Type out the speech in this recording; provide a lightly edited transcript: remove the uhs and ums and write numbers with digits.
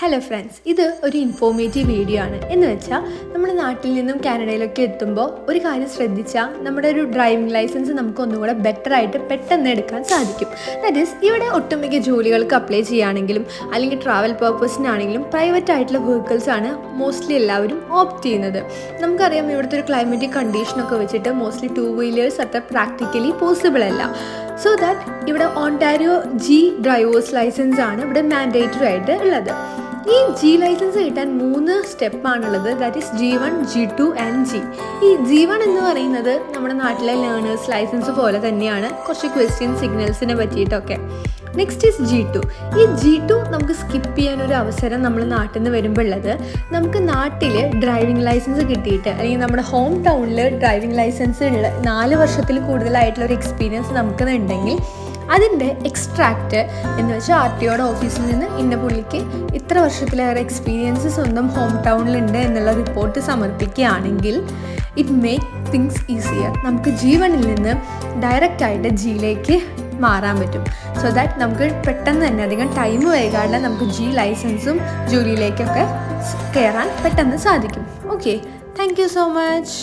Hello friends, ഇത് ഒരു informative video ആണ്. എന്ന് വെച്ചാൽ നമ്മുടെ നാട്ടിൽ നിന്നും കാനഡയിലൊക്കെ എത്തുമ്പോൾ ഒരു കാര്യം ശ്രദ്ധിച്ചാൽ നമ്മുടെ ഒരു ഡ്രൈവിംഗ് ലൈസൻസ് നമുക്ക് ഒന്നുകൂടെ ബെറ്ററായിട്ട് പെട്ടെന്ന് എടുക്കാൻ സാധിക്കും. ദാറ്റ് ഈസ്, ഇവിടെ ഒട്ടുമിക്ക ജോലികൾക്ക് അപ്ലൈ ചെയ്യുകയാണെങ്കിലും അല്ലെങ്കിൽ ട്രാവൽ പർപ്പസിനാണെങ്കിലും പ്രൈവറ്റ് ആയിട്ടുള്ള വെഹിക്കിൾസ് ആണ് മോസ്റ്റ്ലി എല്ലാവരും ഓപ്റ്റ് ചെയ്യുന്നത്. നമുക്കറിയാം, ഇവിടുത്തെ ഒരു ക്ലൈമറ്റിക് കണ്ടീഷനൊക്കെ വെച്ചിട്ട് മോസ്റ്റ്ലി 2 വീലേഴ്സ് അത്ര പ്രാക്ടിക്കലി പോസിബിൾ അല്ല. സോ ദാറ്റ് ഇവിടെ ഓൺടാരിയോ ജി ഡ്രൈവേഴ്സ് ലൈസൻസ് ആണ് ഇവിടെ മാൻഡേറ്ററി ആയിട്ട് ഉള്ളത്. ഈ ജി ലൈസൻസ് കിട്ടാൻ 3 സ്റ്റെപ്പാണുള്ളത്. That is G1, G2 and G. ഈ G1 എന്ന് പറയുന്നത് നമ്മുടെ നാട്ടിലെ ലേണേഴ്സ് ലൈസൻസ് പോലെ തന്നെയാണ്, കുറച്ച് ക്വസ്റ്റ്യൻ സിഗ്നൽസിനെ പറ്റിയിട്ടൊക്കെ. Next is G2. ഈ G2 നമുക്ക് സ്കിപ്പ് ചെയ്യാനൊരു അവസരം നമ്മൾ നാട്ടിൽ നിന്ന് വരുമ്പോൾ ഉള്ളത്, നമുക്ക് നാട്ടിൽ ഡ്രൈവിംഗ് ലൈസൻസ് കിട്ടിയിട്ട് അല്ലെങ്കിൽ നമ്മുടെ ഹോം ടൗണിൽ ഡ്രൈവിംഗ് ലൈസൻസ് ഉള്ള 4 വർഷത്തിൽ കൂടുതലായിട്ടുള്ള ഒരു എക്സ്പീരിയൻസ് നമുക്കുണ്ടെങ്കിൽ അതിൻ്റെ എക്സ്ട്രാക്റ്റ് എന്ന് വെച്ചാൽ RTOയുടെ ഓഫീസിൽ നിന്ന് ഇന്ന പുള്ളിക്ക് ഇത്ര വർഷത്തിലേറെ എക്സ്പീരിയൻസ് സ്വന്തം ഹോം ടൗണിലുണ്ട് എന്നുള്ള റിപ്പോർട്ട് സമർപ്പിക്കുകയാണെങ്കിൽ ഇറ്റ് മേക്ക് തിങ്സ് ഈസിയർ. നമുക്ക് G1-ൽ നിന്ന് ഡയറക്റ്റായിട്ട് Gയിലേക്ക് മാറാൻ പറ്റും. സോ ദാറ്റ് നമുക്ക് പെട്ടെന്ന് തന്നെ അധികം ടൈം വൈകാതെ നമുക്ക് G ലൈസൻസും ജോലിയിലേക്കൊക്കെ കയറാൻ പെട്ടെന്ന് സാധിക്കും. Okay, thank you so much.